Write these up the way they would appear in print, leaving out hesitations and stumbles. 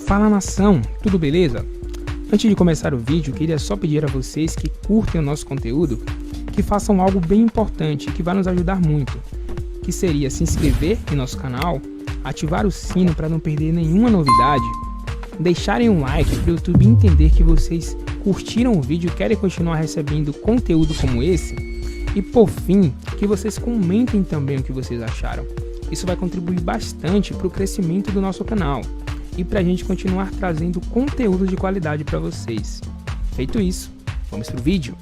Fala nação, tudo beleza? Antes de começar o vídeo, queria só pedir a vocês que curtem o nosso conteúdo, que façam algo bem importante que vai nos ajudar muito, que seria se inscrever em nosso canal, ativar o sino para não perder nenhuma novidade, deixarem um like para o YouTube entender que vocês curtiram o vídeo e querem continuar recebendo conteúdo como esse, e por fim, que vocês comentem também o que vocês acharam. Isso vai contribuir bastante para o crescimento do nosso canal e para a gente continuar trazendo conteúdo de qualidade para vocês. Feito isso, vamos pro vídeo.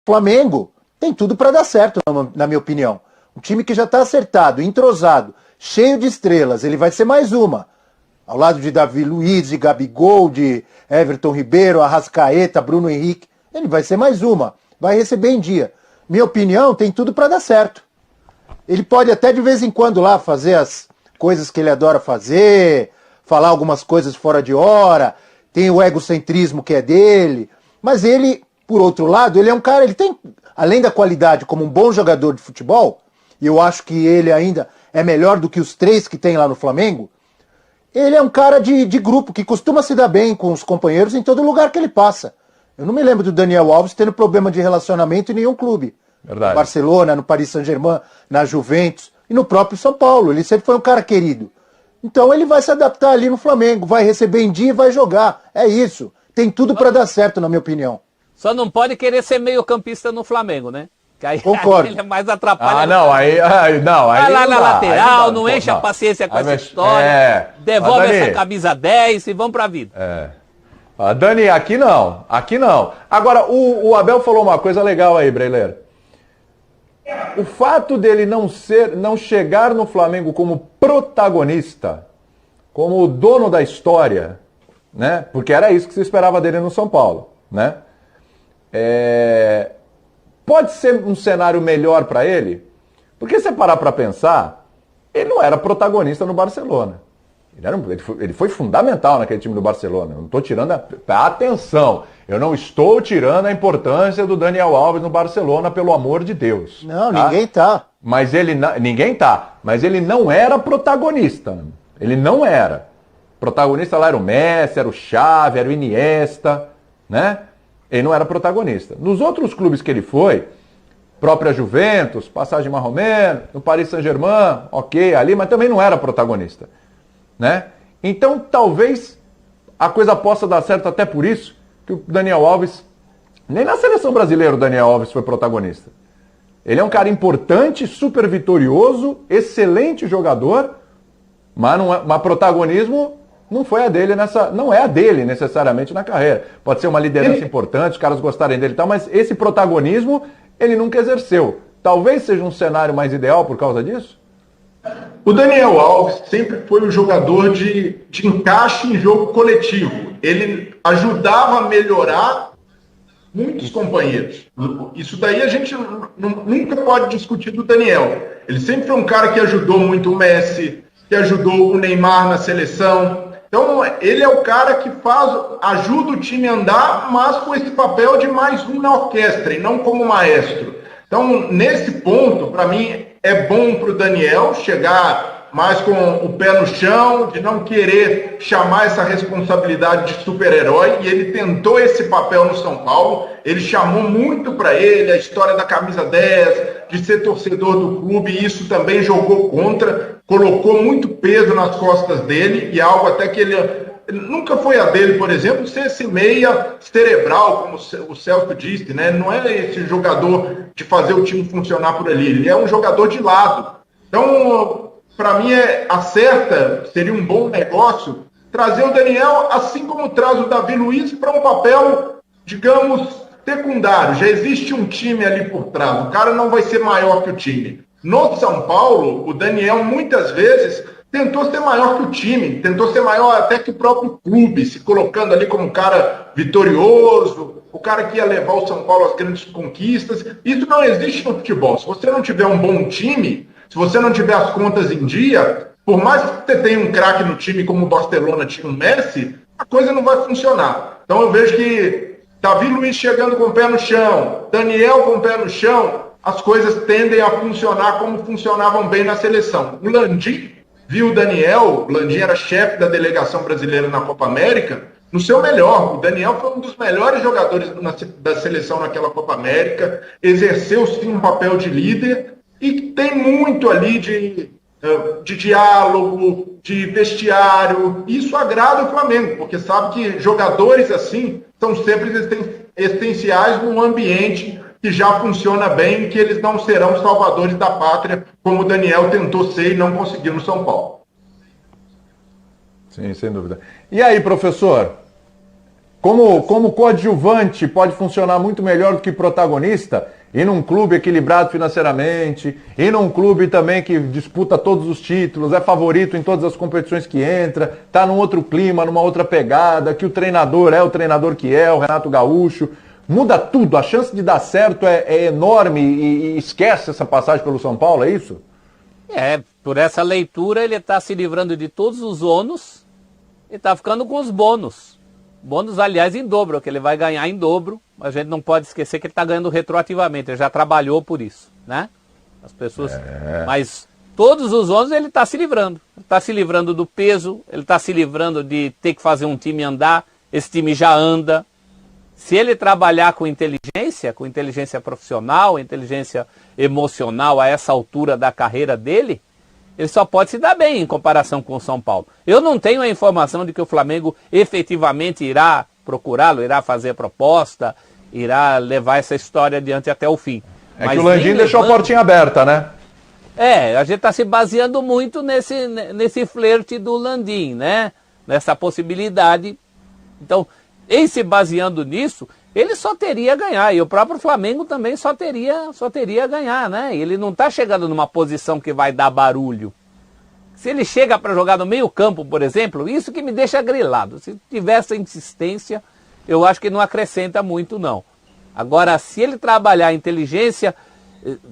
Flamengo tem tudo para dar certo, na minha opinião. Um time que já está acertado, entrosado, cheio de estrelas, ele vai ser mais uma. Ao lado de Davi Luiz, de Gabigol, de Everton Ribeiro, Arrascaeta, Bruno Henrique, ele vai ser mais uma. Vai receber em dia. Minha opinião, tem tudo para dar certo. Ele pode até de vez em quando lá fazer as coisas que ele adora fazer, falar algumas coisas fora de hora, tem o egocentrismo que é dele, mas ele, por outro lado, ele é um cara, ele tem, além da qualidade como um bom jogador de futebol, e eu acho que ele ainda é melhor do que os 3 que tem lá no Flamengo, ele é um cara de grupo, que costuma se dar bem com os companheiros em todo lugar que ele passa. Eu não me lembro do Daniel Alves tendo problema de relacionamento em nenhum clube. Verdade. No Barcelona, no Paris Saint-Germain, na Juventus e no próprio São Paulo. Ele sempre foi um cara querido. Então ele vai se adaptar ali no Flamengo, vai receber em dia e vai jogar. É isso. Tem tudo para dar certo, na minha opinião. Só não pode querer ser meio-campista no Flamengo, né? Que aí, Concordo. Aí ele é mais atrapalha. Ah, não, aí Vai lá na lateral, não enche a não. paciência com Aí essa mexe- história. Devolve Mas, Dani, essa camisa 10 e vamos pra vida. Dani, aqui não. Agora, o Abel falou uma coisa legal aí, Breiler. O fato dele não chegar no Flamengo como protagonista, como o dono da história, né? Porque era isso que se esperava dele no São Paulo, né? Pode ser um cenário melhor para ele, porque se você parar para pensar, ele não era protagonista no Barcelona. Ele foi fundamental naquele time do Barcelona. Eu não estou tirando atenção, eu não estou tirando a importância do Daniel Alves no Barcelona, pelo amor de Deus. Não, ninguém tá. Mas ninguém tá. Mas ele não era protagonista. Ele não era. Protagonista lá era o Messi, era o Xavi, era o Iniesta, né? Ele não era protagonista. Nos outros clubes que ele foi, própria Juventus, passagem marromeno, no Paris Saint-Germain, ok, ali, mas também não era protagonista, né? Então, talvez a coisa possa dar certo até por isso, que o Daniel Alves, nem na seleção brasileira o Daniel Alves foi protagonista. Ele é um cara importante, super vitorioso, excelente jogador, mas protagonismo não foi a dele não é a dele necessariamente na carreira. Pode ser uma liderança importante, os caras gostarem dele e tal, mas esse protagonismo ele nunca exerceu. Talvez seja um cenário mais ideal por causa disso? O Daniel Alves sempre foi um jogador de encaixe em jogo coletivo. Ele ajudava a melhorar muitos companheiros. Isso daí a gente nunca pode discutir do Daniel. Ele sempre foi um cara que ajudou muito o Messi, que ajudou o Neymar na seleção. Então, ele é o cara que ajuda o time a andar, mas com esse papel de mais um na orquestra, e não como maestro. Então, nesse ponto, para mim, é bom para o Daniel chegar mais com o pé no chão, de não querer chamar essa responsabilidade de super-herói, e ele tentou esse papel no São Paulo. Ele chamou muito para ele a história da camisa 10, de ser torcedor do clube, e isso também jogou contra, colocou muito peso nas costas dele, e algo até que ele nunca foi a dele, por exemplo, ser esse meia cerebral, como o Celso disse, né? Não é esse jogador de fazer o time funcionar por ali, ele é um jogador de lado. Então, para mim, seria um bom negócio trazer o Daniel, assim como traz o Davi Luiz, para um papel, digamos, secundário. Já existe um time ali por trás, o cara não vai ser maior que o time. No São Paulo, o Daniel muitas vezes tentou ser maior que o time, tentou ser maior até que o próprio clube, se colocando ali como um cara vitorioso, o cara que ia levar o São Paulo às grandes conquistas. Isso não existe no futebol. Se você não tiver um bom time, se você não tiver as contas em dia, por mais que você tenha um craque no time como o Barcelona tinha um Messi, a coisa não vai funcionar. Então eu vejo que Davi Luiz chegando com o pé no chão, Daniel com o pé no chão, as coisas tendem a funcionar como funcionavam bem na seleção. O Landim viu o Daniel, o Landim era chefe da delegação brasileira na Copa América, no seu melhor. O Daniel foi um dos melhores jogadores da seleção naquela Copa América, exerceu sim um papel de líder e tem muito ali de diálogo, de vestiário. Isso agrada o Flamengo, porque sabe que jogadores assim são sempre essenciais num ambiente que já funciona bem, que eles não serão salvadores da pátria, como o Daniel tentou ser e não conseguiu no São Paulo. Sim, sem dúvida. E aí, professor, como coadjuvante pode funcionar muito melhor do que protagonista, e num clube equilibrado financeiramente, e num clube também que disputa todos os títulos, é favorito em todas as competições que entra, está num outro clima, numa outra pegada, que o treinador é o treinador que é, o Renato Gaúcho. Muda tudo, a chance de dar certo é enorme e esquece essa passagem pelo São Paulo, é isso? Por essa leitura ele está se livrando de todos os ônus e está ficando com os bônus. Bônus, aliás, em dobro, que ele vai ganhar em dobro. A gente não pode esquecer que ele está ganhando retroativamente, ele já trabalhou por isso, né? As pessoas... Mas todos os ônus ele está se livrando. Ele está se livrando do peso, ele está se livrando de ter que fazer um time andar, esse time já anda. Se ele trabalhar com inteligência profissional, inteligência emocional a essa altura da carreira dele, ele só pode se dar bem em comparação com o São Paulo. Eu não tenho a informação de que o Flamengo efetivamente irá procurá-lo, irá fazer proposta, irá levar essa história adiante até o fim. Mas que o Landim deixou a portinha aberta, né? A gente está se baseando muito nesse flerte do Landim, né? Nessa possibilidade. Então, em se baseando nisso, ele só teria a ganhar. E o próprio Flamengo também só teria a ganhar, né? Ele não está chegando numa posição que vai dar barulho. Se ele chega para jogar no meio campo, por exemplo, isso que me deixa grilado. Se tiver essa insistência, eu acho que não acrescenta muito, não. Agora, se ele trabalhar a inteligência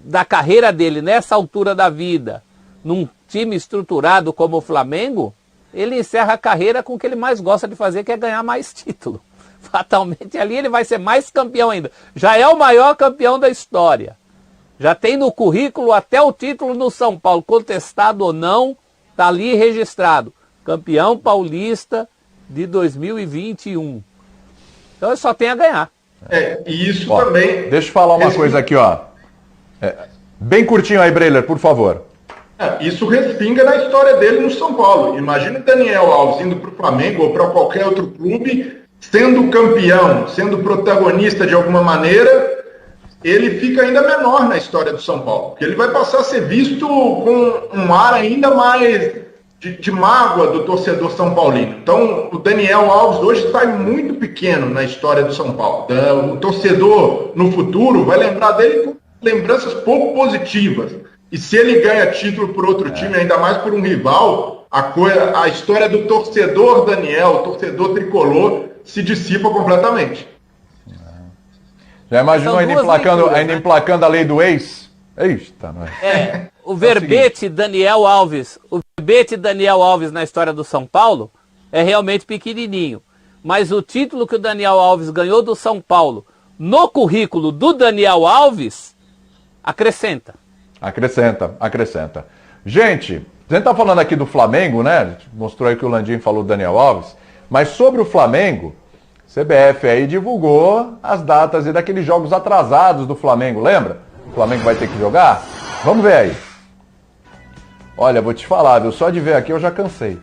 da carreira dele nessa altura da vida, num time estruturado como o Flamengo, ele encerra a carreira com o que ele mais gosta de fazer, que é ganhar mais título. Fatalmente ali ele vai ser mais campeão ainda. Já é o maior campeão da história. Já tem no currículo até o título no São Paulo, contestado ou não, está ali registrado. Campeão paulista de 2021. Então ele só tem a ganhar. E isso também... Deixa eu falar uma coisa aqui, ó. Bem curtinho aí, Breiler, por favor. Isso respinga na história dele no São Paulo. Imagina o Daniel Alves indo para o Flamengo ou para qualquer outro clube, sendo campeão, sendo protagonista de alguma maneira, ele fica ainda menor na história do São Paulo. Porque ele vai passar a ser visto com um ar ainda mais de mágoa do torcedor são paulino. Então, o Daniel Alves hoje está muito pequeno na história do São Paulo. O torcedor, no futuro, vai lembrar dele com lembranças pouco positivas. E se ele ganha título por outro time, ainda mais por um rival, a história do torcedor Daniel, torcedor tricolor, se dissipa completamente. Já imaginou ainda emplacando a lei do ex? Eita, nós. O verbete Daniel Alves, na história do São Paulo é realmente pequenininho. Mas o título que o Daniel Alves ganhou do São Paulo no currículo do Daniel Alves acrescenta. Acrescenta. Gente, a gente tá falando aqui do Flamengo, né? Mostrou aí que o Landim falou do Daniel Alves. Mas sobre o Flamengo, CBF aí divulgou as datas e daqueles jogos atrasados do Flamengo, lembra? O Flamengo vai ter que jogar? Vamos ver aí. Olha, vou te falar, viu? Só de ver aqui eu já cansei.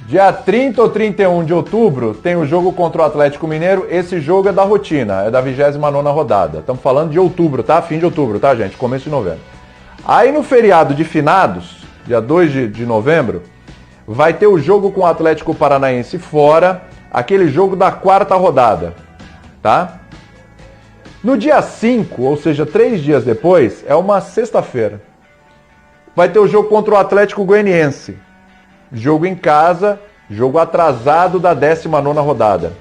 Dia 30 ou 31 de outubro tem o jogo contra o Atlético Mineiro. Esse jogo é da rotina, é da 29ª rodada. Estamos falando de outubro, tá? Fim de outubro, tá, gente? Começo de novembro. Aí no feriado de finados, dia 2 de novembro, vai ter o jogo com o Atlético Paranaense fora, aquele jogo da 4ª rodada, tá? No dia 5, ou seja, 3 dias depois, é uma sexta-feira, vai ter o jogo contra o Atlético Goianiense. Jogo em casa, jogo atrasado da 19ª rodada.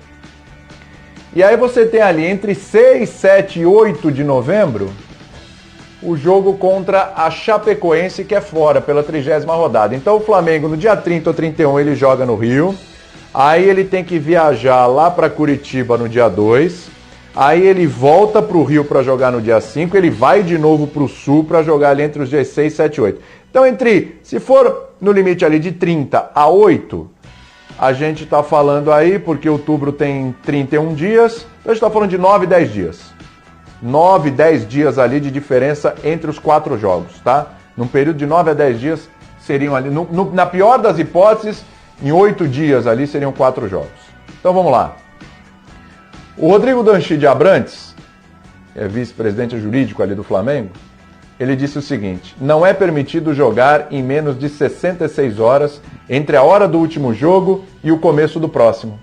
E aí você tem ali entre 6, 7 e 8 de novembro o jogo contra a Chapecoense, que é fora, pela 30ª rodada. Então o Flamengo no dia 30 ou 31 ele joga no Rio, aí ele tem que viajar lá para Curitiba no dia 2, Aí ele volta para o Rio para jogar no dia 5, ele vai de novo para o Sul para jogar ali entre os dias 6, 7 e 8. Então, se for no limite ali de 30 a 8, a gente está falando aí, porque outubro tem 31 dias, então a gente está falando de 9, 10 dias. 9, 10 dias ali de diferença entre os 4 jogos, tá? Num período de 9 a 10 dias, seriam ali, na pior das hipóteses, em 8 dias ali seriam 4 jogos. Então vamos lá. O Rodrigo Danchi de Abrantes, que é vice-presidente jurídico ali do Flamengo, ele disse o seguinte: não é permitido jogar em menos de 66 horas entre a hora do último jogo e o começo do próximo.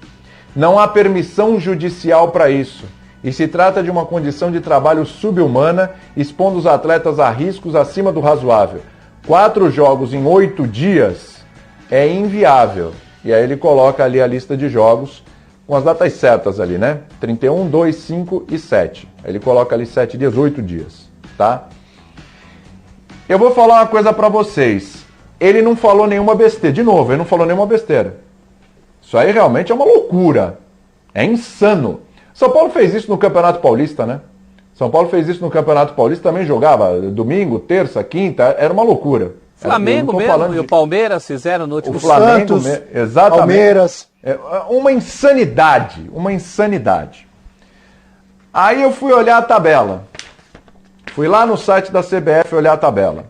Não há permissão judicial para isso. E se trata de uma condição de trabalho subhumana, expondo os atletas a riscos acima do razoável. 4 jogos em 8 dias é inviável. E aí ele coloca ali a lista de jogos com as datas certas ali, né? 31, 2, 5 e 7. Aí ele coloca ali 7 dias, 8 dias, tá? Eu vou falar uma coisa pra vocês. Ele não falou nenhuma besteira. De novo, ele não falou nenhuma besteira. Isso aí realmente é uma loucura. É insano. São Paulo fez isso no Campeonato Paulista, né? São Paulo fez isso no Campeonato Paulista, também jogava domingo, terça, quinta, era uma loucura. Flamengo mesmo e o Palmeiras fizeram no último Flamengo, Santos, exatamente. Palmeiras. É uma insanidade, uma insanidade. Aí eu fui olhar a tabela. Fui lá no site da CBF olhar a tabela.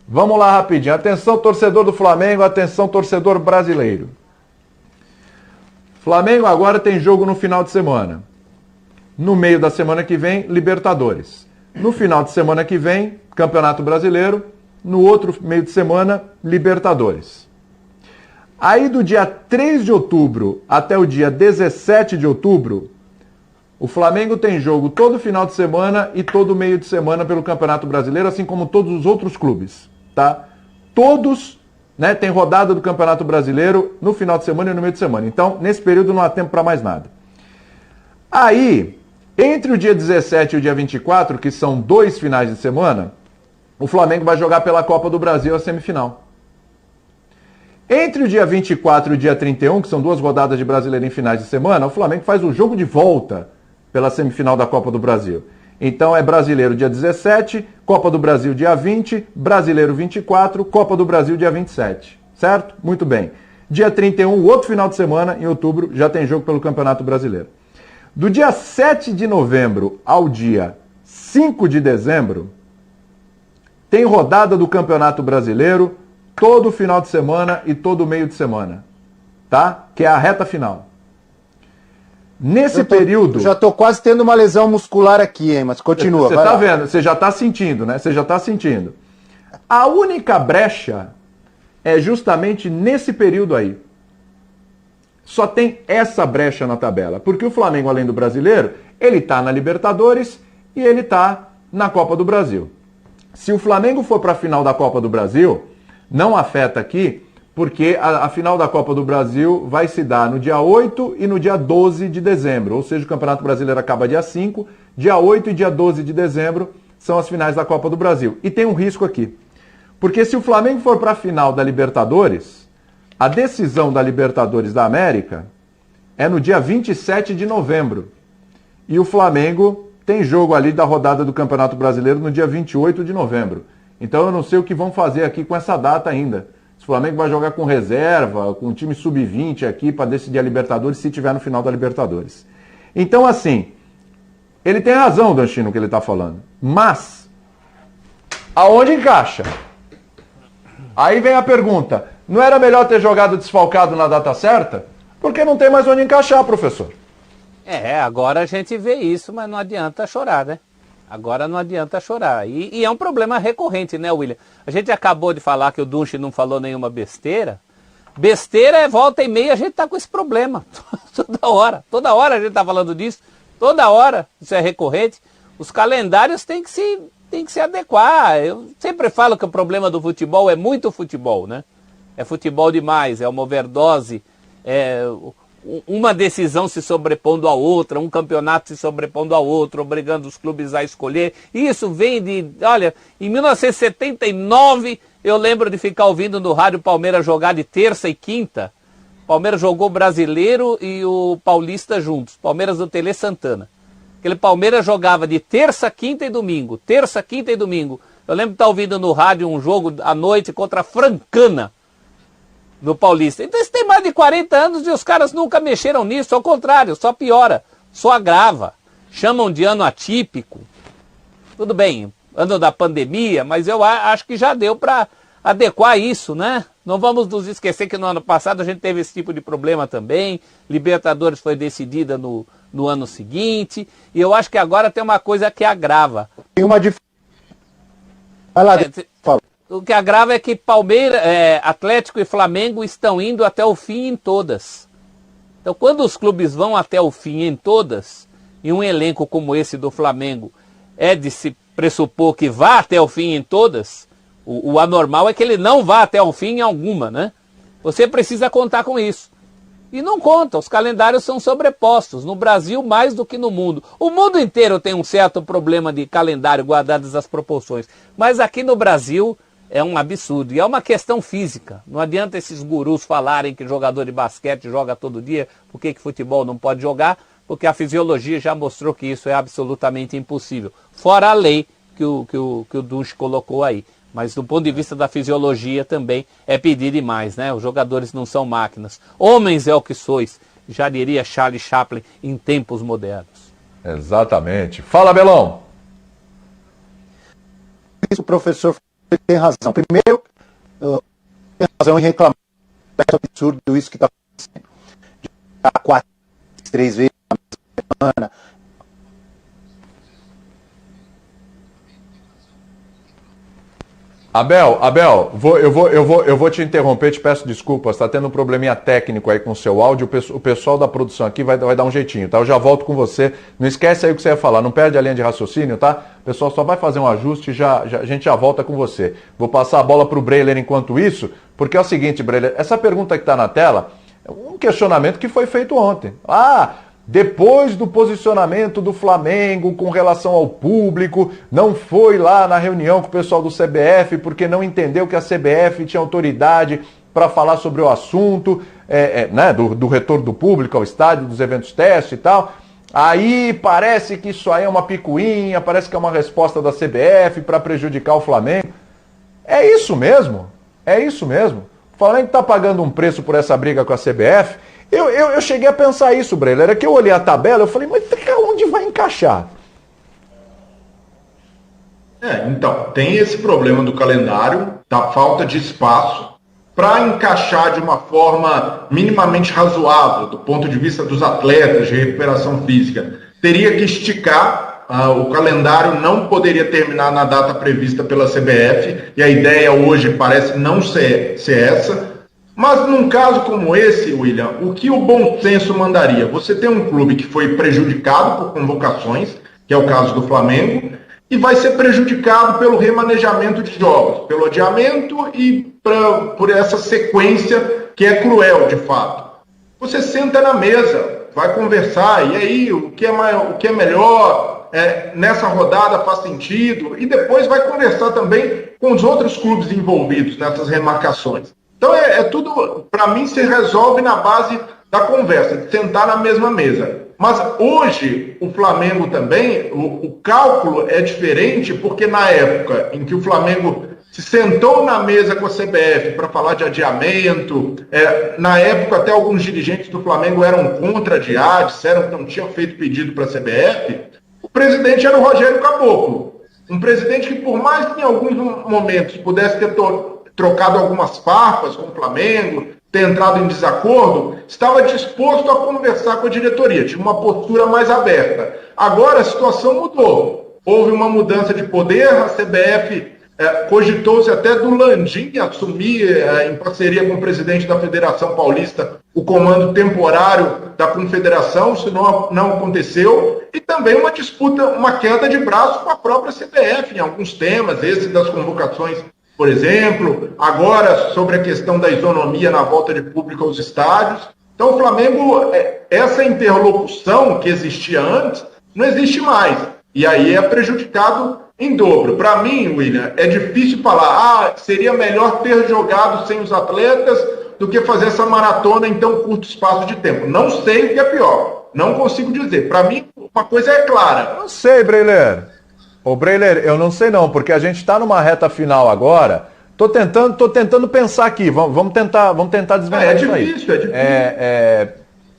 Vamos lá rapidinho. Atenção, torcedor do Flamengo, atenção, torcedor brasileiro. Flamengo agora tem jogo no final de semana. No meio da semana que vem, Libertadores. No final de semana que vem, Campeonato Brasileiro. No outro meio de semana, Libertadores. Aí do dia 3 de outubro até o dia 17 de outubro, o Flamengo tem jogo todo final de semana e todo meio de semana pelo Campeonato Brasileiro, assim como todos os outros clubes, tá? Todos, né, tem rodada do Campeonato Brasileiro no final de semana e no meio de semana. Então, nesse período não há tempo para mais nada. Aí, entre o dia 17 e o dia 24, que são 2 finais de semana, o Flamengo vai jogar pela Copa do Brasil a semifinal. Entre o dia 24 e o dia 31, que são 2 rodadas de Brasileiro em finais de semana, o Flamengo faz o jogo de volta pela semifinal da Copa do Brasil. Então é Brasileiro dia 17, Copa do Brasil dia 20, Brasileiro 24, Copa do Brasil dia 27. Certo? Muito bem. Dia 31, outro final de semana, em outubro, já tem jogo pelo Campeonato Brasileiro. Do dia 7 de novembro ao dia 5 de dezembro, tem rodada do Campeonato Brasileiro todo final de semana e todo meio de semana, tá? Que é a reta final. Nesse período... Já tô quase tendo uma lesão muscular aqui, hein? Mas continua. Você tá vendo, você já tá sentindo, né? Você já tá sentindo. A única brecha é justamente nesse período aí. Só tem essa brecha na tabela. Porque o Flamengo, além do Brasileiro, ele tá na Libertadores e ele tá na Copa do Brasil. Se o Flamengo for para a final da Copa do Brasil, não afeta aqui, porque a final da Copa do Brasil vai se dar no dia 8 e no dia 12 de dezembro. Ou seja, o Campeonato Brasileiro acaba dia 5, dia 8 e dia 12 de dezembro são as finais da Copa do Brasil. E tem um risco aqui. Porque se o Flamengo for para a final da Libertadores, a decisão da Libertadores da América é no dia 27 de novembro. E o Flamengo tem jogo ali da rodada do Campeonato Brasileiro no dia 28 de novembro. Então eu não sei o que vão fazer aqui com essa data ainda. Se o Flamengo vai jogar com reserva, com um time sub-20 aqui para decidir a Libertadores, se tiver no final da Libertadores. Então assim, ele tem razão, Danchi, no que ele está falando. Mas, aonde encaixa? Aí vem a pergunta, não era melhor ter jogado desfalcado na data certa? Porque não tem mais onde encaixar, professor. Agora a gente vê isso, mas não adianta chorar, né? Agora não adianta chorar. E é um problema recorrente, né, William? A gente acabou de falar que o Dunchi não falou nenhuma besteira. Besteira é volta e meia, a gente tá com esse problema. Toda hora a gente tá falando disso. Toda hora, isso é recorrente. Os calendários têm que se adequar. Eu sempre falo que o problema do futebol é muito futebol, né? É futebol demais, é uma overdose, é uma decisão se sobrepondo à outra, um campeonato se sobrepondo ao outro, obrigando os clubes a escolher. Isso vem de... Olha, em 1979, eu lembro de ficar ouvindo no rádio Palmeiras jogar de terça e quinta. Palmeiras jogou o Brasileiro e o Paulista juntos. Palmeiras do Tele Santana. Aquele Palmeiras jogava de terça, quinta e domingo. Terça, quinta e domingo. Eu lembro de estar ouvindo no rádio um jogo à noite contra a Francana, no Paulista. Então isso tem mais de 40 anos e os caras nunca mexeram nisso. Ao contrário, só piora, só agrava. Chamam de ano atípico. Tudo bem, ano da pandemia, mas eu acho que já deu para adequar isso, né? Não vamos nos esquecer que no ano passado a gente teve esse tipo de problema também. Libertadores foi decidida no ano seguinte. E eu acho que agora tem uma coisa que agrava. Tem uma diferença. Vai lá, fala. O que agrava é que Palmeiras, Atlético e Flamengo estão indo até o fim em todas. Então, quando os clubes vão até o fim em todas, e um elenco como esse do Flamengo é de se pressupor que vá até o fim em todas, o anormal é que ele não vá até o fim em alguma, né? Você precisa contar com isso. E não conta, os calendários são sobrepostos, no Brasil mais do que no mundo. O mundo inteiro tem um certo problema de calendário, guardadas as proporções. Mas aqui no Brasil é um absurdo. E é uma questão física. Não adianta esses gurus falarem que jogador de basquete joga todo dia, por que futebol não pode jogar? Porque a fisiologia já mostrou que isso é absolutamente impossível. Fora a lei que o Dusch colocou aí. Mas do ponto de vista da fisiologia também é pedir demais, né? Os jogadores não são máquinas. Homens é o que sois, já diria Charlie Chaplin em tempos modernos. Exatamente. Fala, Belão. O professor tem razão. Primeiro, tem razão em reclamar. É absurdo isso que está acontecendo. Já 4, 3 vezes na mesma semana. Abel, eu vou te interromper, te peço desculpas, está tendo um probleminha técnico aí com o seu áudio, o pessoal da produção aqui vai dar um jeitinho, tá? Eu já volto com você, não esquece aí o que você ia falar, não perde a linha de raciocínio, tá? O pessoal só vai fazer um ajuste e a gente já volta com você. Vou passar a bola para o Breiler enquanto isso, porque é o seguinte, Breiler, essa pergunta que está na tela é um questionamento que foi feito ontem. Depois do posicionamento do Flamengo com relação ao público, não foi lá na reunião com o pessoal do CBF porque não entendeu que a CBF tinha autoridade para falar sobre o assunto, né, do retorno do público ao estádio, dos eventos teste e tal. Aí parece que isso aí é uma picuinha, parece que é uma resposta da CBF para prejudicar o Flamengo. É isso mesmo? É isso mesmo? O Flamengo está pagando um preço por essa briga com a CBF. Eu cheguei a pensar isso, Breiler. Era que eu olhei a tabela, eu falei, mas onde vai encaixar? Então, tem esse problema do calendário, da falta de espaço, para encaixar de uma forma minimamente razoável, do ponto de vista dos atletas, de recuperação física. Teria que esticar, o calendário não poderia terminar na data prevista pela CBF, e a ideia hoje parece não ser essa. Mas num caso como esse, William, o que o bom senso mandaria? Você tem um clube que foi prejudicado por convocações, que é o caso do Flamengo, e vai ser prejudicado pelo remanejamento de jogos, pelo adiamento e por essa sequência que é cruel, de fato. Você senta na mesa, vai conversar, e aí o que é melhor, nessa rodada faz sentido, e depois vai conversar também com os outros clubes envolvidos nessas remarcações. Então tudo, para mim, se resolve na base da conversa, de sentar na mesma mesa. Mas hoje, o Flamengo também, o cálculo é diferente, porque na época em que o Flamengo se sentou na mesa com a CBF para falar de adiamento, na época até alguns dirigentes do Flamengo eram contra adiar, disseram que não tinham feito pedido para a CBF, o presidente era o Rogério Caboclo. Um presidente que, por mais que em alguns momentos pudesse ter trocado algumas farpas com o Flamengo, ter entrado em desacordo, estava disposto a conversar com a diretoria, tinha uma postura mais aberta. Agora a situação mudou. Houve uma mudança de poder, a CBF cogitou-se até do Landim assumir, em parceria com o presidente da Federação Paulista, o comando temporário da Confederação, isso não aconteceu, e também uma disputa, uma queda de braço com a própria CBF em alguns temas, esse das convocações, por exemplo, agora sobre a questão da isonomia na volta de público aos estádios. Então o Flamengo, essa interlocução que existia antes, não existe mais. E aí é prejudicado em dobro. Para mim, William, é difícil falar, seria melhor ter jogado sem os atletas do que fazer essa maratona em tão curto espaço de tempo. Não sei o que é pior. Não consigo dizer. Para mim, uma coisa é clara. Não sei, Breiler. Ô, Breiler, eu não sei não, porque a gente está numa reta final agora. Tô tentando pensar aqui. Vamos tentar desvendar isso aí.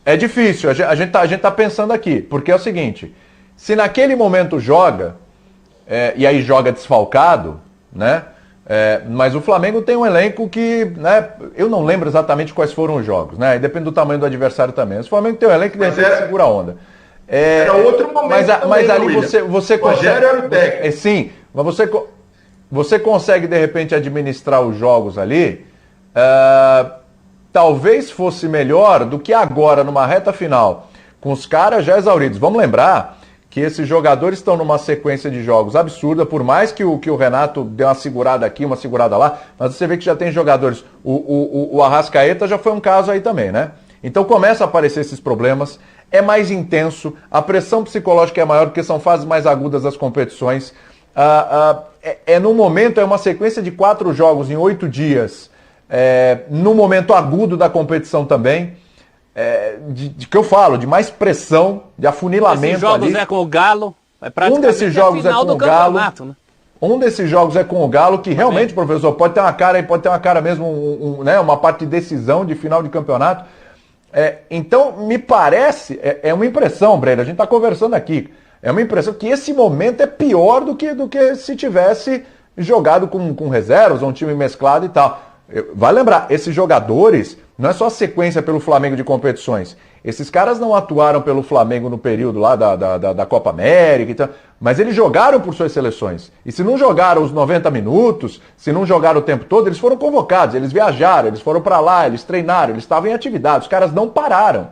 É difícil. A gente tá pensando aqui, porque é o seguinte: se naquele momento joga, e aí joga desfalcado, né? Mas o Flamengo tem um elenco que, né? Eu não lembro exatamente quais foram os jogos, né? E depende do tamanho do adversário também. Mas o Flamengo tem um elenco que de repente segura a onda. Era outro momento. Mas ali você consegue. Rogério era o técnico. Sim, mas você consegue de repente administrar os jogos ali. Talvez fosse melhor do que agora, numa reta final, com os caras já exauridos. Vamos lembrar que esses jogadores estão numa sequência de jogos absurda, por mais que o Renato dê uma segurada aqui, uma segurada lá, mas você vê que já tem jogadores. O Arrascaeta já foi um caso aí também, né? Então começa a aparecer esses problemas, é mais intenso, a pressão psicológica é maior, porque são fases mais agudas das competições. No momento, é uma sequência de 4 jogos em 8 dias, no momento agudo da competição também, de que eu falo, de mais pressão, de afunilamento. Esses jogos ali. É com o Galo, Um desses jogos é com o Galo. Né? Um desses jogos é com o Galo, que realmente, professor, pode ter uma cara mesmo, né, uma parte de decisão de final de campeonato. Então, me parece, é uma impressão, Breno, a gente está conversando aqui, é uma impressão que esse momento é pior do que se tivesse jogado com reservas, ou um time mesclado e tal. Vai lembrar, esses jogadores, não é só sequência pelo Flamengo de competições, esses caras não atuaram pelo Flamengo no período lá da Copa América e tal, mas eles jogaram por suas seleções. E se não jogaram os 90 minutos, se não jogaram o tempo todo, eles foram convocados, eles viajaram, eles foram para lá, eles treinaram, eles estavam em atividade, os caras não pararam.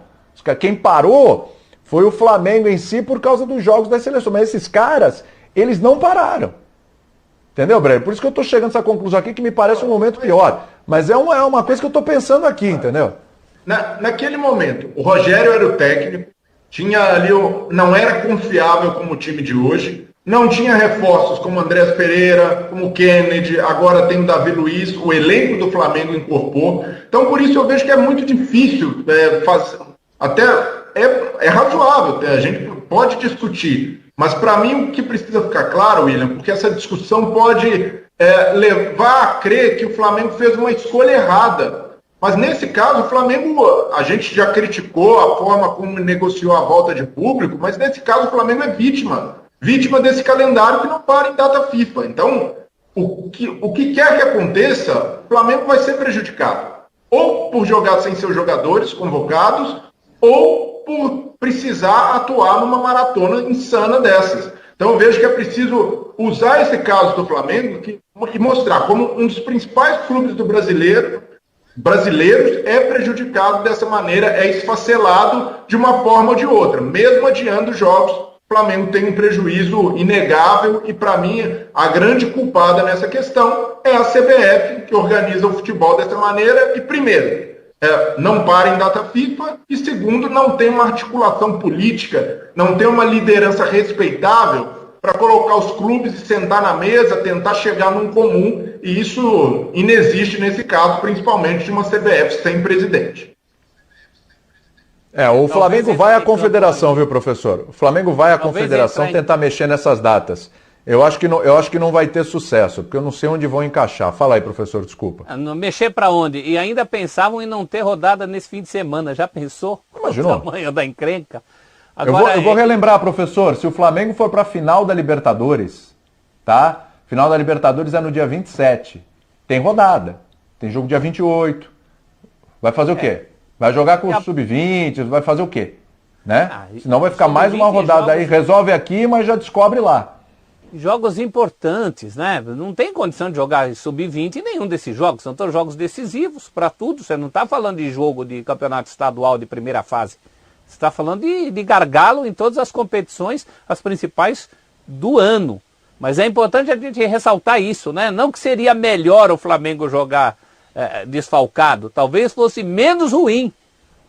Quem parou foi o Flamengo em si por causa dos jogos da seleção, mas esses caras, eles não pararam. Entendeu, Breno? Por isso que eu estou chegando a essa conclusão aqui, que me parece um momento pior. Mas é uma coisa que eu estou pensando aqui, entendeu? Naquele momento, o Rogério era o técnico, tinha ali, não era confiável como o time de hoje, não tinha reforços como Andrés Pereira, como Kennedy, agora tem o Davi Luiz, o elenco do Flamengo incorporou. Então, por isso eu vejo que é muito difícil fazer. Até é razoável, a gente pode discutir. Mas para mim o que precisa ficar claro, William, porque essa discussão pode levar a crer que o Flamengo fez uma escolha errada. Mas nesse caso, o Flamengo, a gente já criticou a forma como negociou a volta de público, mas nesse caso o Flamengo é vítima desse calendário que não para em data FIFA. Então, o que quer que aconteça, o Flamengo vai ser prejudicado. Ou por jogar sem seus jogadores convocados, ou por precisar atuar numa maratona insana dessas. Então eu vejo que é preciso usar esse caso do Flamengo e mostrar como um dos principais clubes do brasileiros é prejudicado dessa maneira, é esfacelado de uma forma ou de outra. Mesmo adiando jogos, o Flamengo tem um prejuízo inegável e, para mim, a grande culpada nessa questão é a CBF, que organiza o futebol dessa maneira e, primeiro, não para em data FIFA e, segundo, não tem uma articulação política, não tem uma liderança respeitável para colocar os clubes e sentar na mesa, tentar chegar num comum, e isso inexiste nesse caso, principalmente de uma CBF sem presidente. O Flamengo vai à confederação, viu, professor? O Flamengo vai à confederação tentar mexer nessas datas. Eu acho que não vai ter sucesso, porque eu não sei onde vão encaixar. Fala aí, professor, desculpa. Mexer para onde? E ainda pensavam em não ter rodada nesse fim de semana. Já pensou? Imaginou? O tamanho da encrenca. Agora, eu vou relembrar, professor, se o Flamengo for para a final da Libertadores, tá? Final da Libertadores é no dia 27. Tem rodada. Tem jogo dia 28. Vai fazer o quê? Vai jogar com o Sub-20, vai fazer o quê? Né? Senão vai ficar mais uma rodada aí. Resolve aqui, mas já descobre lá. Jogos importantes, né? Não tem condição de jogar Sub-20 em nenhum desses jogos. São todos jogos decisivos para tudo. Você não está falando de jogo de campeonato estadual de primeira fase. Você está falando de gargalo em todas as competições, as principais do ano. Mas é importante a gente ressaltar isso, né? Não que seria melhor o Flamengo jogar desfalcado. Talvez fosse menos ruim.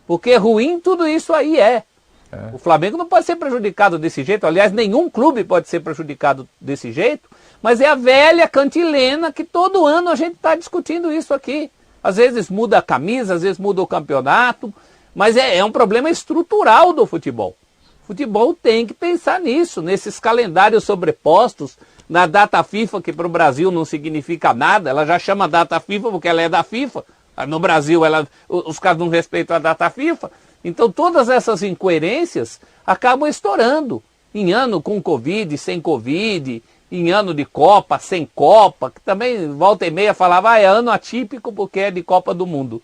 Porque ruim tudo isso aí é. O Flamengo não pode ser prejudicado desse jeito. Aliás, nenhum clube pode ser prejudicado desse jeito. Mas é a velha cantilena que todo ano a gente está discutindo isso aqui. Às vezes muda a camisa, às vezes muda o campeonato. Mas é um problema estrutural do futebol. O futebol tem que pensar nisso, nesses calendários sobrepostos, na data FIFA, que para o Brasil não significa nada, ela já chama data FIFA porque ela é da FIFA. No Brasil, os caras não respeitam a data FIFA. Então, todas essas incoerências acabam estourando. Em ano com Covid, sem Covid, em ano de Copa, sem Copa, que também volta e meia falava, é ano atípico porque é de Copa do Mundo.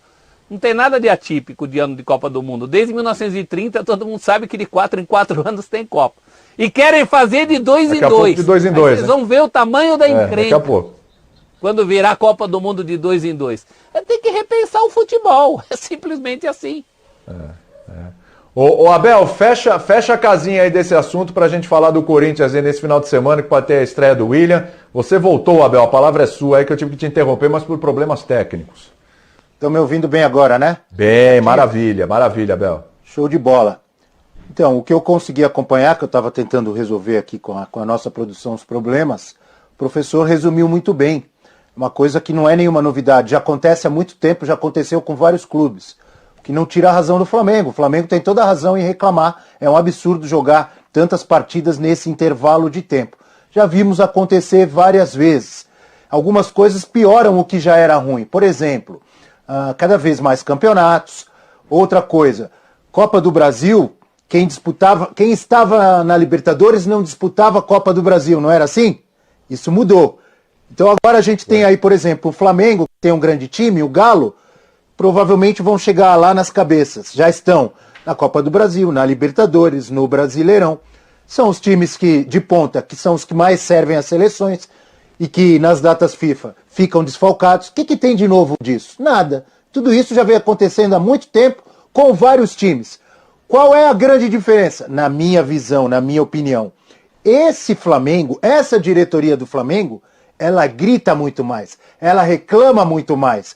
Não tem nada de atípico de ano de Copa do Mundo. Desde 1930, todo mundo sabe que de 4 em 4 anos tem Copa. E querem fazer de 2 em 2. De 2 em 2. Vocês vão ver o tamanho da encrenca. Daqui a pouco. Quando virar a Copa do Mundo de 2 em 2. Tem que repensar o futebol. É simplesmente assim. Ô Abel, fecha a casinha aí desse assunto pra gente falar do Corinthians aí nesse final de semana, que pode ter a estreia do William. Você voltou, Abel, a palavra é sua aí, que eu tive que te interromper, mas por problemas técnicos. Estão me ouvindo bem agora, né? Bem, maravilha, Abel. Show de bola. Então, o que eu consegui acompanhar, que eu estava tentando resolver aqui com a nossa produção os problemas, o professor resumiu muito bem. Uma coisa que não é nenhuma novidade, já acontece há muito tempo, já aconteceu com vários clubes. O que não tira a razão do Flamengo. O Flamengo tem toda a razão em reclamar. É um absurdo jogar tantas partidas nesse intervalo de tempo. Já vimos acontecer várias vezes. Algumas coisas pioram o que já era ruim. Por exemplo, cada vez mais campeonatos. Outra coisa, Copa do Brasil, quem estava na Libertadores não disputava a Copa do Brasil, não era assim? Isso mudou. Então agora a gente tem aí, por exemplo, o Flamengo, que tem um grande time, o Galo, provavelmente vão chegar lá nas cabeças. Já estão na Copa do Brasil, na Libertadores, no Brasileirão. São os times de ponta, que são os que mais servem às seleções e que nas datas FIFA ficam desfalcados. O que tem de novo disso? Nada. Tudo isso já vem acontecendo há muito tempo com vários times. Qual é a grande diferença? Na minha visão, na minha opinião, esse Flamengo, essa diretoria do Flamengo, ela grita muito mais, ela reclama muito mais.